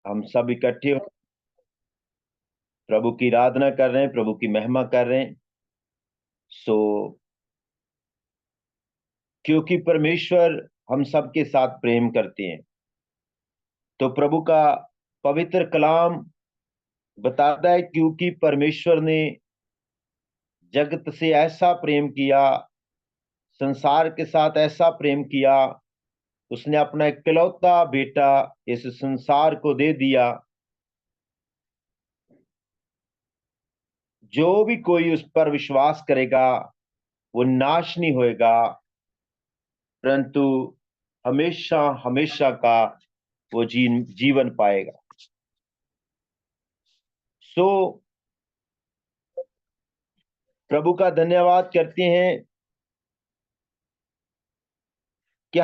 हम सब इकट्ठे हो प्रभु की आराधना कर रहे हैं, प्रभु की महिमा कर रहे हैं। सो क्योंकि परमेश्वर हम सबके साथ प्रेम करते हैं, तो प्रभु का पवित्र कलाम बताता है क्योंकि परमेश्वर ने जगत से ऐसा प्रेम किया, संसार के साथ ऐसा प्रेम किया, उसने अपना इकलौता बेटा इस संसार को दे दिया। जो भी कोई उस पर विश्वास करेगा वो नाश नहीं होएगा, परंतु हमेशा हमेशा का वो जीवन पाएगा। सो प्रभु का धन्यवाद करते हैं कि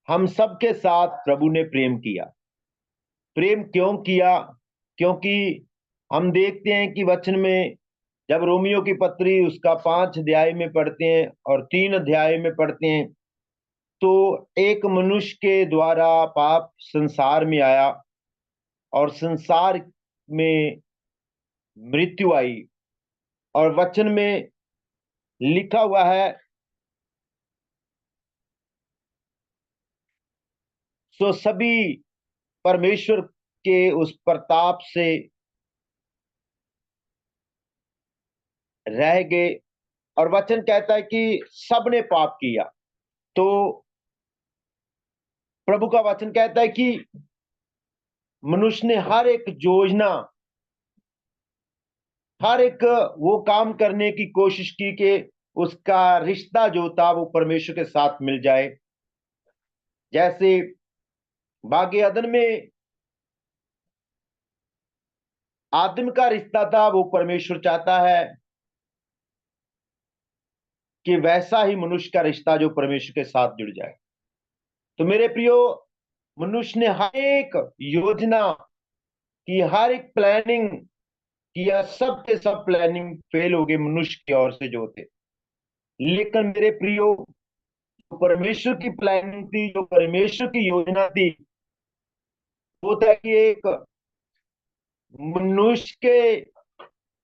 हम सबके साथ प्रभु ने प्रेम किया। प्रेम क्यों किया? क्योंकि हम देखते हैं कि वचन में जब रोमियो की पत्री उसका 5 अध्याय में पढ़ते हैं और 3 अध्याय में पढ़ते हैं, तो एक मनुष्य के द्वारा पाप संसार में आया और संसार में मृत्यु आई। और वचन में लिखा हुआ है, सो सभी परमेश्वर के उस प्रताप से रह गए। और वचन कहता है कि सबने पाप किया। तो प्रभु का वचन कहता है कि मनुष्य ने हर एक योजना, हर एक वो काम करने की कोशिश की कि उसका रिश्ता जो था वो परमेश्वर के साथ मिल जाए। जैसे बागे अदन में आदम का रिश्ता था, वो परमेश्वर चाहता है कि वैसा ही मनुष्य का रिश्ता जो परमेश्वर के साथ जुड़ जाए। तो मेरे प्रियो, मनुष्य ने हर एक योजना की, हर एक प्लानिंग किया, सब के सब प्लानिंग फेल हो गए मनुष्य की ओर से जो थे। लेकिन मेरे प्रियो, जो परमेश्वर की प्लानिंग थी, जो परमेश्वर की योजना थी, वो था कि एक मनुष्य के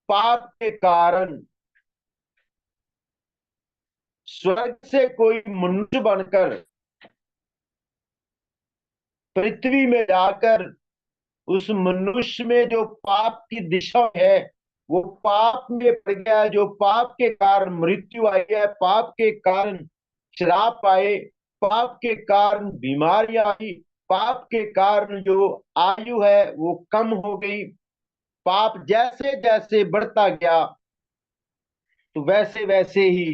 पाप के कारण स्वर्ग से कोई मनुष्य बनकर पृथ्वी में जाकर उस मनुष्य में जो पाप की दिशा है वो पाप में पड़ गया है। जो पाप के कारण मृत्यु आई है, पाप के कारण श्राप आए, पाप के कारण बीमारियां आई, पाप के कारण जो आयु है वो कम हो गई। पाप जैसे जैसे बढ़ता गया तो वैसे वैसे ही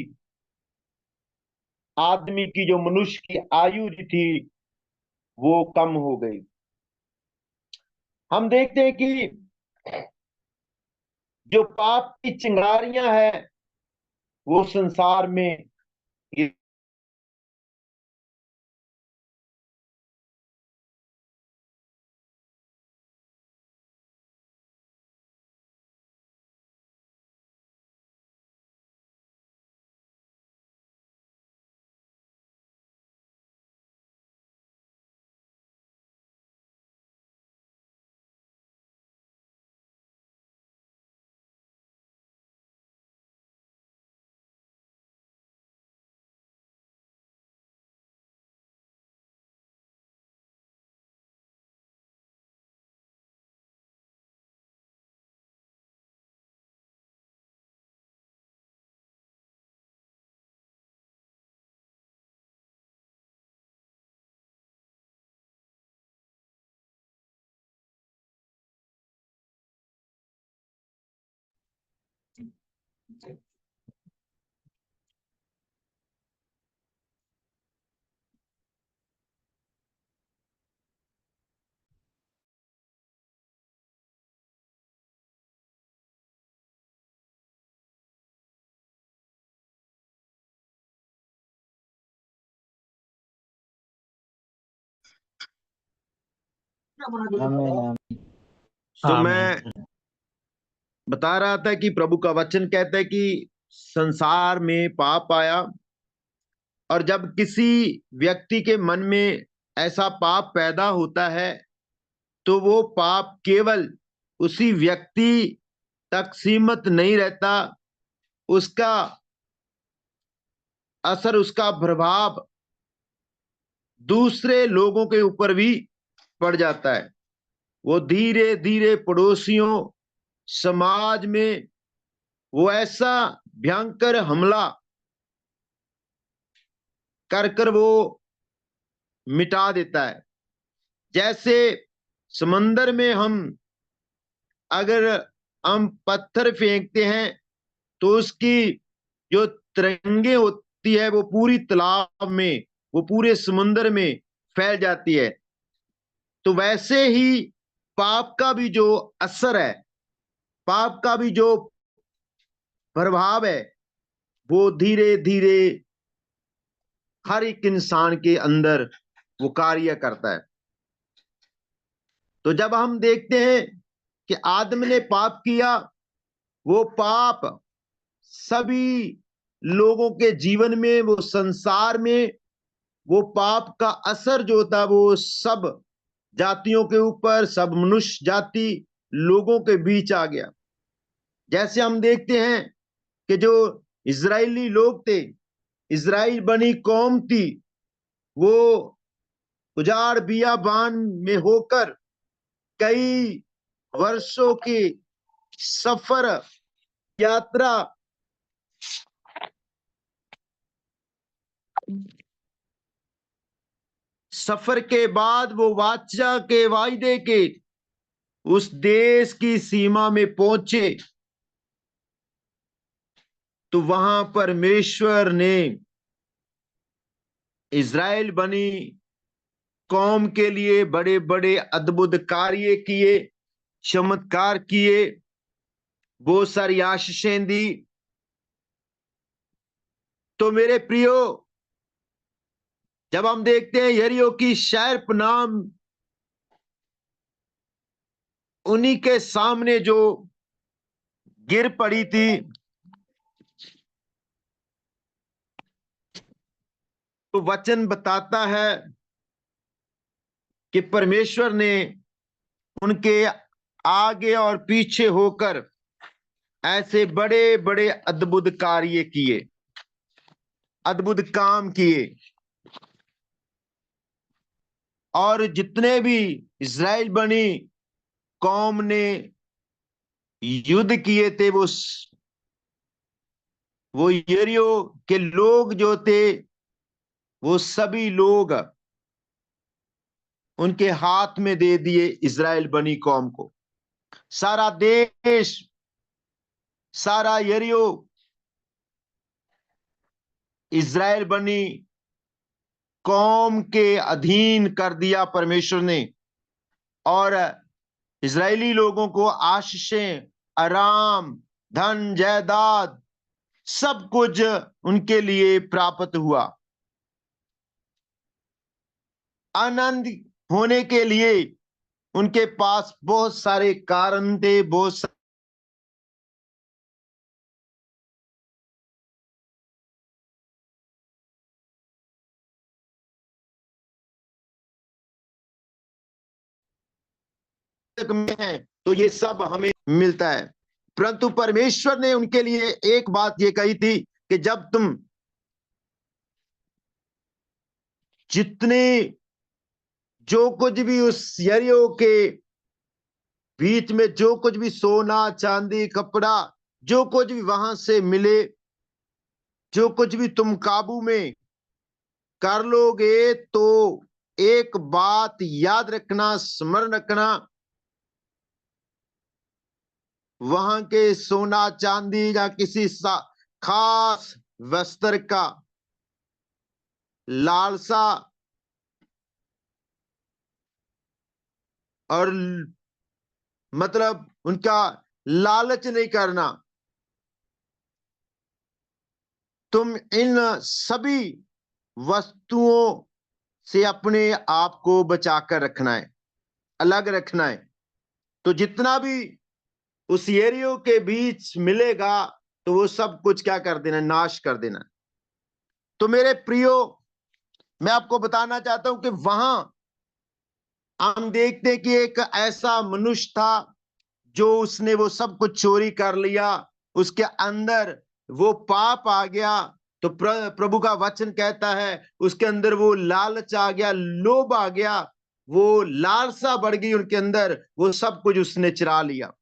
आदमी की, जो मनुष्य की आयु थी, वो कम हो गई। हम देखते हैं कि जो पाप की चिंगारियां हैं वो संसार में तो मैं बता रहा था कि प्रभु का वचन कहता है कि संसार में पाप आया, और जब किसी व्यक्ति के मन में ऐसा पाप पैदा होता है तो वो पाप केवल उसी व्यक्ति तक सीमित नहीं रहता, उसका असर, उसका प्रभाव दूसरे लोगों के ऊपर भी पड़ जाता है। वो धीरे धीरे पड़ोसियों, समाज में वो ऐसा भयंकर हमला कर कर वो मिटा देता है। जैसे समंदर में अगर हम पत्थर फेंकते हैं तो उसकी जो तरंगे होती है वो पूरी तालाब में, वो पूरे समुद्र में फैल जाती है। तो वैसे ही पाप का भी जो असर है, पाप का भी जो प्रभाव है, वो धीरे धीरे हर एक इंसान के अंदर वो कार्य करता है। तो जब हम देखते हैं कि आदम ने पाप किया, वो पाप सभी लोगों के जीवन में, वो संसार में, वो पाप का असर जो था वो सब जातियों के ऊपर, सब मनुष्य जाति लोगों के बीच आ गया। जैसे हम देखते हैं कि जो इजरायली लोग थे, इजराइल बनी कौम थी, वो उजाड़ बियाबान में होकर कई वर्षों की सफर, यात्रा सफर के बाद वो वाचा के वायदे के उस देश की सीमा में पहुंचे, तो वहां परमेश्वर ने इज़राइल बनी कौम के लिए बड़े बड़े अद्भुत कार्य किए, चमत्कार किए, बहुत सारी आशीषें दी। तो मेरे प्रियो, जब हम देखते हैं यरीहो की शहर नाम उन्हीं के सामने जो गिर पड़ी थी, तो वचन बताता है कि परमेश्वर ने उनके आगे और पीछे होकर ऐसे बड़े बड़े अद्भुत कार्य किए, अद्भुत काम किए। और जितने भी इज़राइल बनी कौम ने युद्ध किए थे, वो यरीहो के लोग जो थे, वो सभी लोग उनके हाथ में दे दिए इज़राइल बनी कौम को। सारा देश, सारा यरीहो इज़राइल बनी कौम के अधीन कर दिया परमेश्वर ने। और इजरायली लोगों को आशीषें, आराम, धन, जायदाद, सब कुछ उनके लिए प्राप्त हुआ। आनंद होने के लिए उनके पास बहुत सारे कारण थे, बहुत सारे में हैं, तो ये सब हमें मिलता है। परंतु परमेश्वर ने उनके लिए एक बात ये कही थी कि जब तुम जितने जो कुछ भी उस यरीहो के बीच में, जो कुछ भी सोना चांदी कपड़ा, जो कुछ भी वहां से मिले, जो कुछ भी तुम काबू में कर लोगे, तो एक बात याद रखना, स्मरण रखना, वहां के सोना चांदी या किसी खास वस्त्र का लालसा और मतलब उनका लालच नहीं करना। तुम इन सभी वस्तुओं से अपने आप को बचाकर रखना है, अलग रखना है। तो जितना भी उस यरीहो के बीच मिलेगा, तो वो सब कुछ क्या कर देना, नाश कर देना। तो मेरे प्रियो, मैं आपको बताना चाहता हूं कि वहां हम देखते हैं कि एक ऐसा मनुष्य था जो उसने वो सब कुछ चोरी कर लिया, उसके अंदर वो पाप आ गया। तो प्रभु का वचन कहता है उसके अंदर वो लालच आ गया, लोभ आ गया, वो लालसा बढ़ गई उनके अंदर, वो सब कुछ उसने चुरा लिया।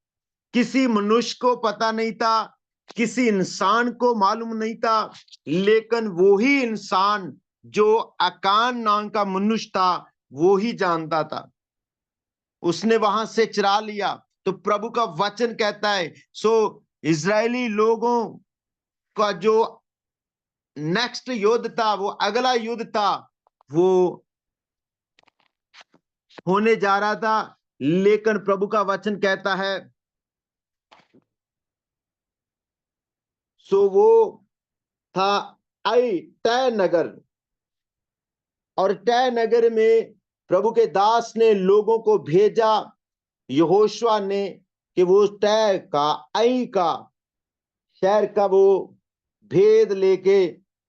किसी मनुष्य को पता नहीं था, किसी इंसान को मालूम नहीं था, लेकिन वो ही इंसान जो अकान नाम का मनुष्य था वो ही जानता था। उसने वहां से चुरा लिया। तो प्रभु का वचन कहता है, सो इजरायली लोगों का जो नेक्स्ट युद्ध था, वो अगला युद्ध था, वो होने जा रहा था। लेकिन प्रभु का वचन कहता है, सो वो था आई तय नगर, और तय नगर में प्रभु के दास ने लोगों को भेजा, यहोशुआ ने, कि वो तय का, आई का शहर का वो भेद लेके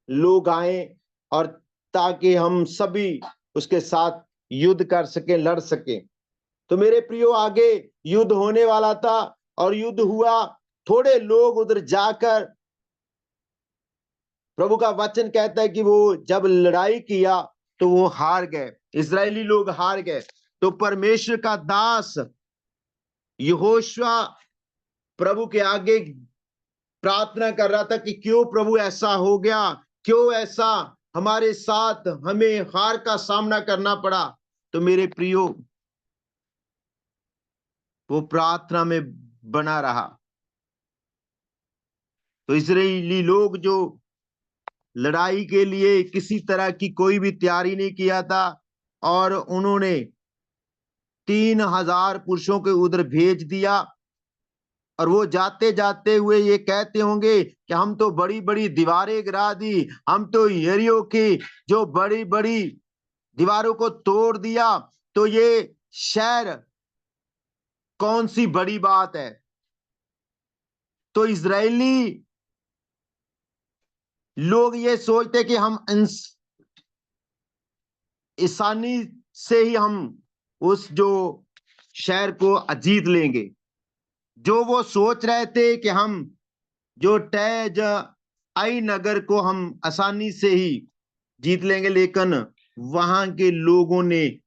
लोग आए, और ताकि हम सभी उसके साथ युद्ध कर सके, लड़ सके। तो मेरे प्रियो, आगे युद्ध होने वाला था और युद्ध हुआ। थोड़े लोग उधर जाकर, प्रभु का वचन कहता है कि वो जब लड़ाई किया तो वो हार गए, इजरायली लोग हार गए। तो परमेश्वर का दास यहोशुआ प्रभु के आगे प्रार्थना कर रहा था कि क्यों प्रभु ऐसा हो गया, क्यों ऐसा हमारे साथ हमें हार का सामना करना पड़ा। तो मेरे प्रियो, वो प्रार्थना में बना रहा। तो इजरायली लोग जो लड़ाई के लिए किसी तरह की कोई भी तैयारी नहीं किया था, और उन्होंने 3,000 पुरुषों के उधर भेज दिया, और वो जाते जाते हुए ये कहते होंगे कि हम तो बड़ी बड़ी दीवारें गिरा दी, हम तो यरीहो की जो बड़ी बड़ी दीवारों को तोड़ दिया, तो ये शहर कौन सी बड़ी बात है। तो इजरायली लोग ये सोचते कि हम आसानी से ही हम उस जो शहर को जीत लेंगे। जो वो सोच रहे थे कि हम जो तय आई नगर को हम आसानी से ही जीत लेंगे, लेकिन वहां के लोगों ने,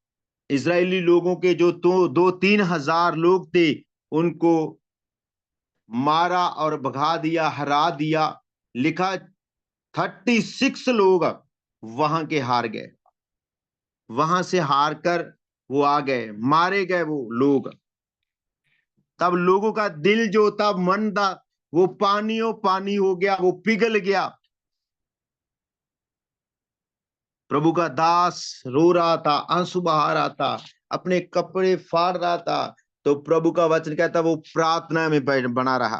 इजरायली लोगों के जो 2-3 हजार लोग थे, उनको मारा और भगा दिया, हरा दिया। लिखा 36 लोग वहां के हार गए, वहां से हार कर वो आ गए, मारे गए वो लोग। तब लोगों का दिल जो था, मन था, वो पानियों पानी हो गया, वो पिघल गया। प्रभु का दास रो रहा था, आंसू बहा रहा था, अपने कपड़े फाड़ रहा था। तो प्रभु का वचन कहता वो प्रार्थना में बना रहा।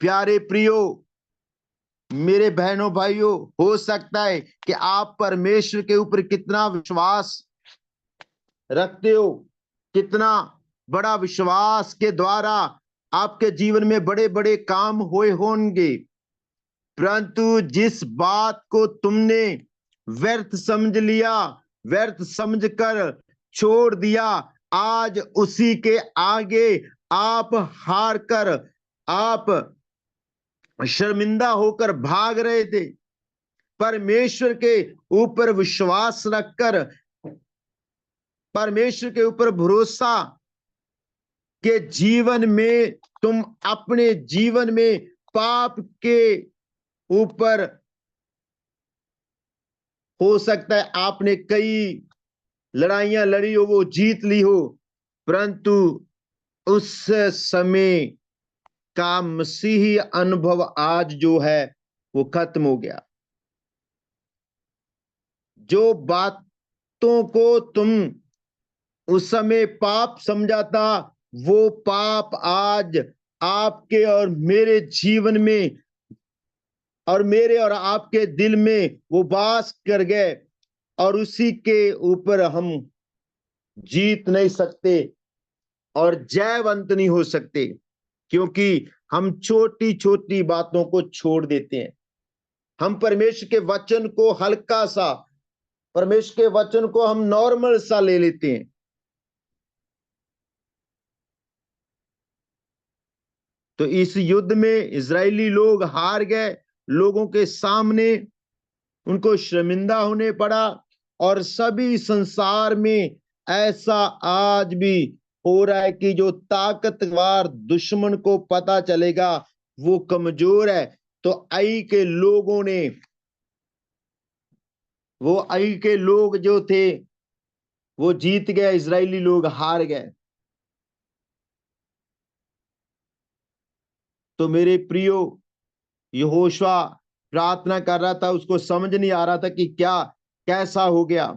प्यारे प्रियो, मेरे बहनों भाइयों, हो सकता है कि आप परमेश्वर के ऊपर कितना विश्वास रखते हो, कितना बड़ा विश्वास के द्वारा आपके जीवन में बड़े बड़े काम हुए होंगे, परंतु जिस बात को तुमने व्यर्थ समझ लिया, व्यर्थ समझकर छोड़ दिया, आज उसी के आगे आप हार कर, आप शर्मिंदा होकर भाग रहे थे। परमेश्वर के ऊपर विश्वास रखकर, परमेश्वर के ऊपर भरोसा के जीवन में तुम अपने जीवन में पाप के ऊपर, हो सकता है आपने कई लड़ाइयां लड़ी हो, वो जीत ली हो, परंतु उस समय का मसीही अनुभव आज जो है वो खत्म हो गया। जो बातों को तुम उस समय पाप समझा था, वो पाप आज आपके और मेरे जीवन में, और मेरे और आपके दिल में वो वास कर गए, और उसी के ऊपर हम जीत नहीं सकते और जयवंत नहीं हो सकते, क्योंकि हम छोटी छोटी बातों को छोड़ देते हैं। हम परमेश्वर के वचन को हल्का सा, परमेश्वर के वचन को हम नॉर्मल सा ले लेते हैं। तो इस युद्ध में इजरायली लोग हार गए, लोगों के सामने उनको शर्मिंदा होने पड़ा। और सभी संसार में ऐसा आज भी हो रहा है कि जो ताकतवर दुश्मन को पता चलेगा वो कमजोर है, तो आई के लोगों ने, वो आई के लोग जो थे वो जीत गए, इजरायली लोग हार गए। तो मेरे प्रियो, यहोशुआ प्रार्थना कर रहा था, उसको समझ नहीं आ रहा था कि क्या कैसा हो गया।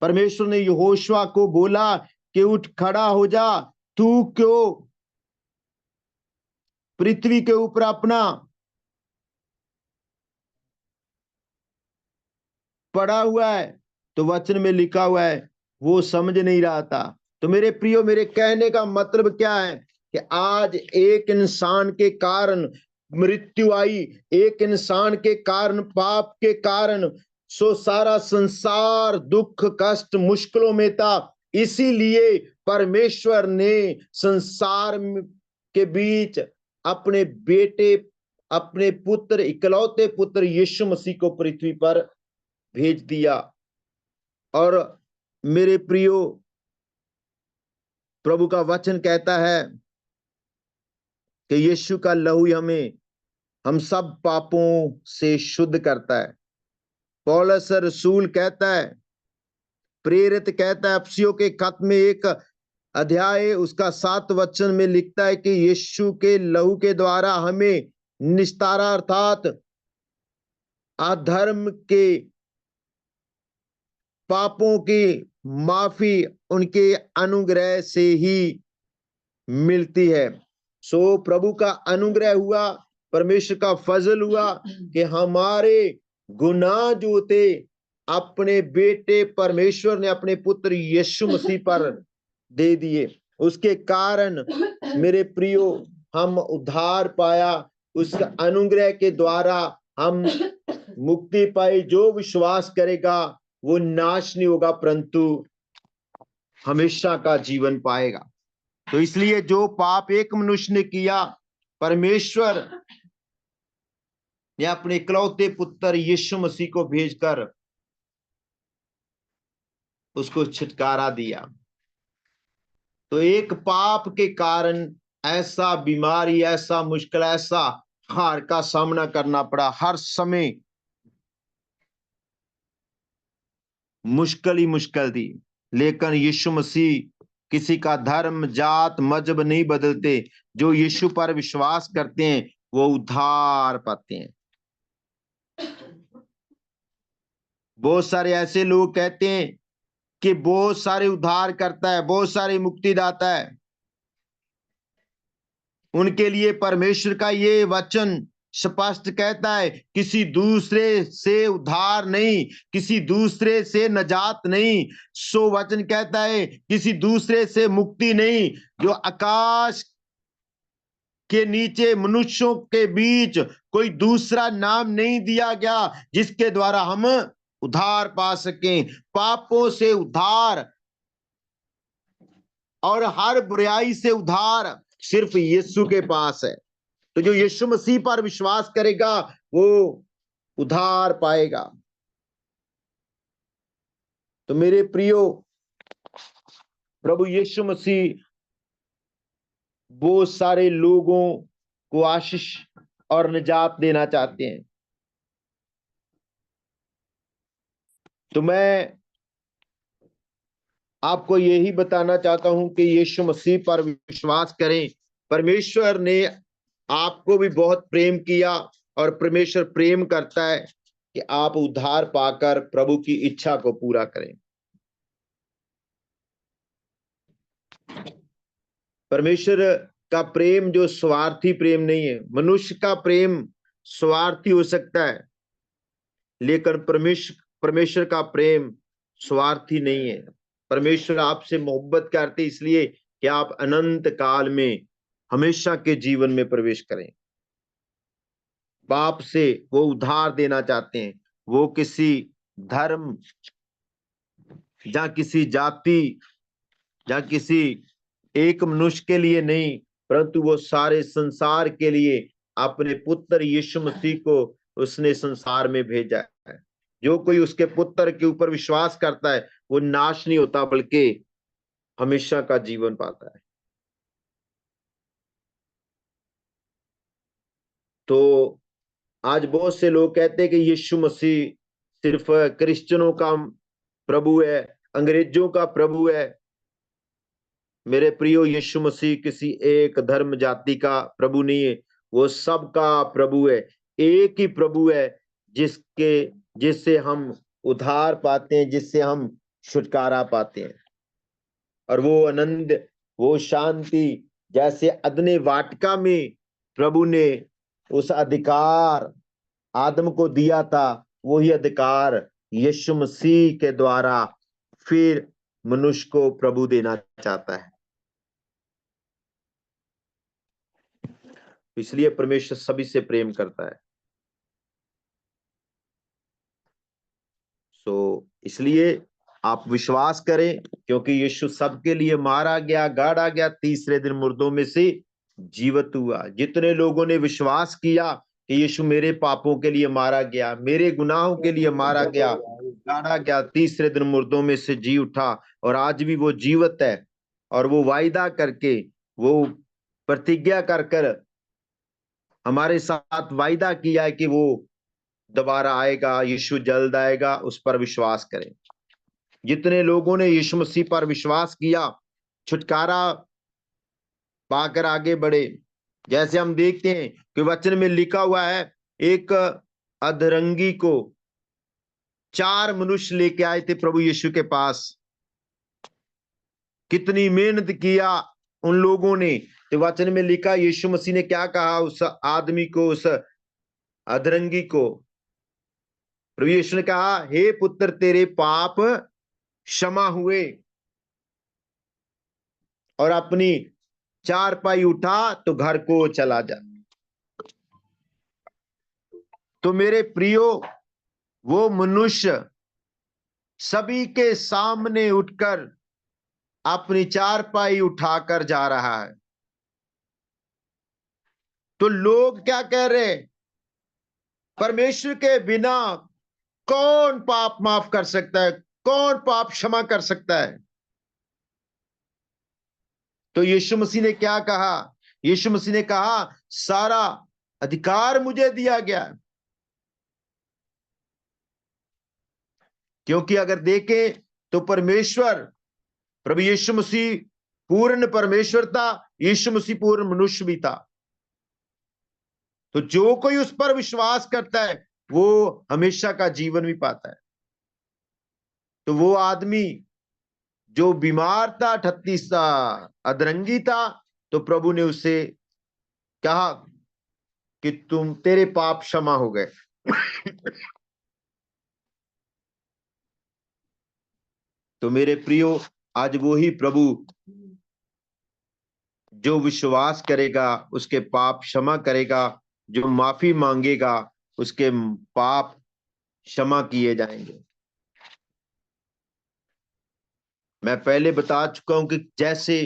परमेश्वर ने यहोशुआ को बोला कि उठ खड़ा हो जा, तू क्यों पृथ्वी के ऊपर अपना पड़ा हुआ है। तो वचन में लिखा हुआ है, वो समझ नहीं रहा था। तो मेरे प्रियो, मेरे कहने का मतलब क्या है कि आज एक इंसान के कारण मृत्यु आई, एक इंसान के कारण, पाप के कारण, सो सारा संसार दुख कष्ट मुश्किलों में था। इसीलिए परमेश्वर ने संसार के बीच अपने बेटे, अपने पुत्र, इकलौते पुत्र यीशु मसीह को पृथ्वी पर भेज दिया। और मेरे प्रियो, प्रभु का वचन कहता है कि यीशु का लहू हमें हम सब पापों से शुद्ध करता है। पौलुस रसूल कहता है, प्रेरित कहता है, अफसियों के खत में एक अध्याय उसका 7 वचन में लिखता है कि यीशु के लहू के द्वारा हमें निस्तारा अर्थात अधर्म के पापों की माफी उनके अनुग्रह से ही मिलती है। सो प्रभु का अनुग्रह हुआ, परमेश्वर का फजल हुआ कि हमारे गुनाह जो थे अपने बेटे परमेश्वर ने अपने पुत्र यीशु मसीह पर दे दिए। उसके कारण मेरे प्रियो हम उद्धार पाया, उस अनुग्रह के द्वारा हम मुक्ति पाई। जो विश्वास करेगा वो नाश नहीं होगा परंतु हमेशा का जीवन पाएगा। तो इसलिए जो पाप एक मनुष्य ने किया, परमेश्वर ने अपने इकलौते पुत्र यीशु मसीह को भेजकर उसको छुटकारा दिया। तो एक पाप के कारण ऐसा बीमारी, ऐसा मुश्किल, ऐसा हार का सामना करना पड़ा। हर समय मुश्किल ही मुश्किल थी, लेकिन यीशु मसीह किसी का धर्म, जात, मजहब नहीं बदलते। जो यीशु पर विश्वास करते हैं वो उद्धार पाते हैं। बहुत सारे ऐसे लोग कहते हैं कि बहुत सारे उद्धार करता है, बहुत सारे मुक्ति दाता है। उनके लिए परमेश्वर का ये वचन स्पष्ट कहता है, किसी दूसरे से उद्धार नहीं, किसी दूसरे से नजात नहीं। सो वचन कहता है किसी दूसरे से मुक्ति नहीं, जो आकाश के नीचे मनुष्यों के बीच कोई दूसरा नाम नहीं दिया गया जिसके द्वारा हम उद्धार पा सकें। पापों से उद्धार और हर बुराई से उद्धार सिर्फ यीशु के पास है। तो जो यीशु मसीह पर विश्वास करेगा वो उद्धार पाएगा। तो मेरे प्रियो, प्रभु यीशु मसीह बहुत सारे लोगों को आशीष और निजात देना चाहते हैं। तो मैं आपको यही बताना चाहता हूं कि यीशु मसीह पर विश्वास करें। परमेश्वर ने आपको भी बहुत प्रेम किया और परमेश्वर प्रेम करता है कि आप उद्धार पाकर प्रभु की इच्छा को पूरा करें। परमेश्वर का प्रेम जो स्वार्थी प्रेम नहीं है। मनुष्य का प्रेम स्वार्थी हो सकता है, लेकिन परमेश्वर का प्रेम स्वार्थी नहीं है। परमेश्वर आपसे मोहब्बत करते इसलिए कि आप अनंत काल में हमेशा के जीवन में प्रवेश करें। पाप से वो उद्धार देना चाहते हैं। वो किसी धर्म या किसी जाति या किसी एक मनुष्य के लिए नहीं, परंतु वो सारे संसार के लिए अपने पुत्र यीशु मसीह को उसने संसार में भेजा है। जो कोई उसके पुत्र के ऊपर विश्वास करता है वो नाश नहीं होता बल्कि हमेशा का जीवन पाता है। तो आज बहुत से लोग कहते हैं कि यीशु मसीह सिर्फ क्रिश्चियनों का प्रभु है, अंग्रेजों का प्रभु है। मेरे प्रियो, यीशु मसीह किसी एक धर्म जाति का प्रभु नहीं है, वो सबका प्रभु है। एक ही प्रभु है जिसके जिससे हम उद्धार पाते हैं, जिससे हम छुटकारा पाते हैं। और वो आनंद, वो शांति, जैसे अदने वाटिका में प्रभु ने उस अधिकार आदम को दिया था, वही अधिकार यीशु मसीह के द्वारा फिर मनुष्य को प्रभु देना चाहता है। इसलिए परमेश्वर सभी से प्रेम करता है। इसलिए आप विश्वास करें, क्योंकि यीशु सबके लिए मारा गया, गाड़ा गया, तीसरे दिन मुर्दों में से जीवित हुआ। जितने लोगों ने विश्वास किया कि यीशु मेरे पापों के लिए मारा गया, मेरे गुनाहों के लिए मारा गया, गाड़ा गया, तीसरे दिन मुर्दों में से जी उठा, और आज भी वो जीवित है। और वो वायदा करके, वो प्रतिज्ञा कर कर हमारे साथ वायदा किया है कि वो दोबारा आएगा, यीशु जल्द आएगा। उस पर विश्वास करें। जितने लोगों ने यीशु मसीह पर विश्वास किया, छुटकारा पाकर आगे बढ़े। जैसे हम देखते हैं कि वचन में लिखा हुआ है, एक अधरंगी को 4 मनुष्य लेके आए थे प्रभु यीशु के पास। कितनी मेहनत किया उन लोगों ने। तो वचन में लिखा, यीशु मसीह ने क्या कहा उस आदमी को, उस अधरंगी को? प्रभु यीशु ने कहा, हे पुत्र, तेरे पाप क्षमा हुए। और अपनी चारपाई उठा तो घर को चला जा। तो मेरे प्रियो, वो मनुष्य सभी के सामने उठकर अपनी चारपाई उठाकर जा रहा है। तो लोग क्या कह रहे हैं? परमेश्वर के बिना कौन पाप माफ कर सकता है? कौन पाप क्षमा कर सकता है? तो यीशु मसीह ने क्या कहा? यीशु मसीह ने कहा, सारा अधिकार मुझे दिया गया। क्योंकि अगर देखें तो परमेश्वर, प्रभु यीशु मसीह पूर्ण परमेश्वर था, यीशु मसीह पूर्ण मनुष्य भी था। तो जो कोई उस पर विश्वास करता है वो हमेशा का जीवन भी पाता है। तो वो आदमी जो बीमार था, 38 अधरंगी था, तो प्रभु ने उससे कहा कि तेरे पाप क्षमा हो गए। तो मेरे प्रियो, आज वो ही प्रभु जो विश्वास करेगा उसके पाप क्षमा करेगा, जो माफी मांगेगा उसके पाप क्षमा किए जाएंगे। मैं पहले बता चुका हूं कि जैसे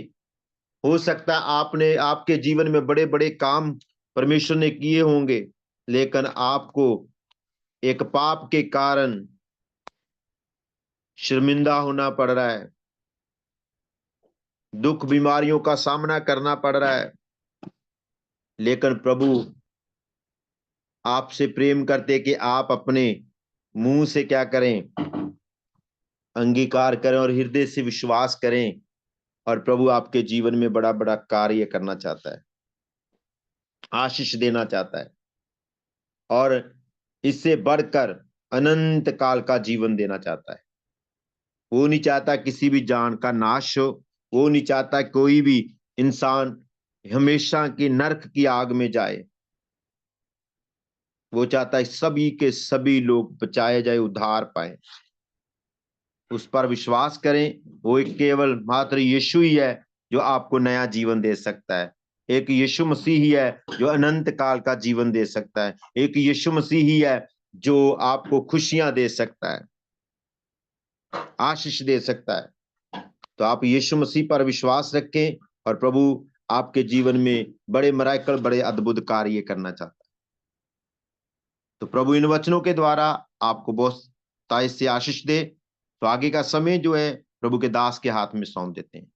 हो सकता है आपने आपके जीवन में बड़े बड़े काम परमेश्वर ने किए होंगे, लेकिन आपको एक पाप के कारण शर्मिंदा होना पड़ रहा है, दुख बीमारियों का सामना करना पड़ रहा है। लेकिन प्रभु आपसे प्रेम करते कि आप अपने मुंह से क्या करें? अंगीकार करें और हृदय से विश्वास करें। और प्रभु आपके जीवन में बड़ा बड़ा कार्य करना चाहता है, आशीष देना चाहता है, और इससे बढ़कर अनंत काल का जीवन देना चाहता है। वो नहीं चाहता किसी भी जान का नाश हो। वो नहीं चाहता कोई भी इंसान हमेशा की नरक की आग में जाए। वो चाहता है सभी के सभी लोग बचाए जाए, उद्धार पाए। उस पर विश्वास करें। वो एक केवल मात्र यीशु ही है जो आपको नया जीवन दे सकता है। एक यीशु मसीह ही है जो अनंत काल का जीवन दे सकता है। एक यीशु मसीह ही है जो आपको खुशियां दे सकता है, आशीष दे सकता है। तो आप यीशु मसीह पर विश्वास रखें और प्रभु आपके जीवन में बड़े मिराकल, बड़े अद्भुत कार्य करना चाहता है। तो प्रभु इन वचनों के द्वारा आपको बहुत ताय से आशीष दे। तो आगे का समय जो है प्रभु के दास के हाथ में सौंप देते हैं।